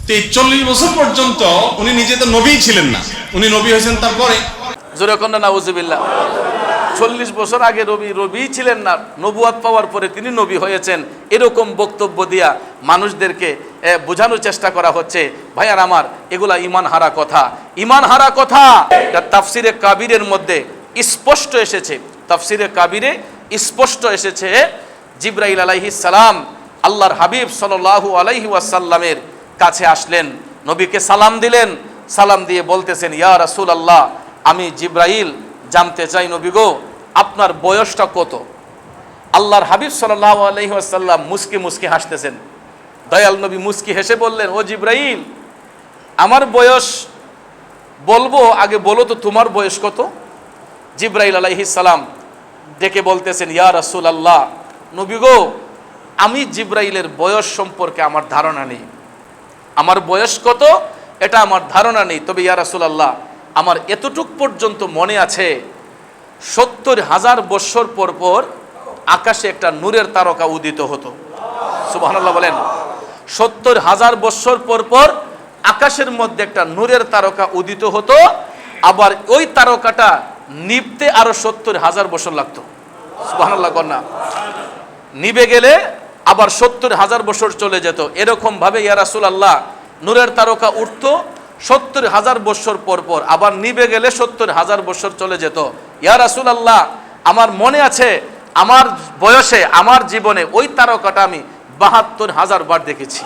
৪০ বছর পর্যন্ত উনি নিজে তো নবী ছিলেন না, উনি নবী হয়েছেন তারপরে। জোরে কন্যা নাউজুবিল্লাহ। 40 বছর আগে রবি ছিলেন না, নবুয়াত পাওয়ার পরে তিনি নবী হয়েছেন, এরকম বক্তব্য দিয়া মানুষদেরকে বোঝানোর চেষ্টা করা হচ্ছে। ভাইয়ার আমার, এগুলা ইমান হারা কথা, ইমান হারা কথা। তাফসিরে কাবিরের মধ্যে স্পষ্ট এসেছে, তাফসিরে কাবিরে স্পষ্ট এসেছে, জিবরাইল আলাইহিস সালাম আল্লাহর হাবিব সাল্লাল্লাহু আলাইহি ওয়াসাল্লামের কাছে আসলেন, নবীকে সালাম দিলেন, সালাম দিয়ে বলতেছেন, ইয়া রাসূলুল্লাহ, আমি জিবরাইল জানতে চাই নবী গো, আপনার বয়সটা কত? আল্লাহর হাবিব সাল্লাল্লাহু আলাইহি ওয়াসাল্লাম মুস্কি মুস্কি হাসতেছেন। দয়াল নবী মুস্কি হেসে বললেন, ও জিবরাইল, আমার বয়স বলবো, আগে বলো তো তোমার বয়স কত? জিবরাইল আলাইহিস সালাম ডেকে বলতেছেন, ইয়া রাসূলুল্লাহ, নবী গো, আমি জিবরাইলের বয়স সম্পর্কে আমার ধারণা নেই, আমার বয়স কত এটা আমার ধারণা নেই, তবে ইয়া রাসূলুল্লাহ, আমার এতটুক পর্যন্ত মনে আছে, ৭০,০০০ বৎসর পর পর আকাশে একটা নূরের তারকা উদিত হতো। সুবহানাল্লাহ বলেন। ৭০,০০০ বৎসর পর পর আকাশের মধ্যে একটা নূরের তারকা উদিত হতো, আবার ওই তারকাটা নিভতে আরো ৭০,০০০ বছর লাগতো। সুবহানাল্লাহ কন্যা। নিভে গেলে আবার ৭০,০০০ বছর চলে যেত। এরকম ভাবে ইয়া রাসূলুল্লাহ নূরের তারকা উঠতো ৭০,০০০ বছর পর পর, আবার নিভে গেলে ৭০,০০০ বছর চলে যেত। ইয়া রাসূলুল্লাহ, আমার মনে আছে, আমার বয়সে, আমার জীবনে ওই তারকাটা আমি ৭২,০০০ বার দেখেছি।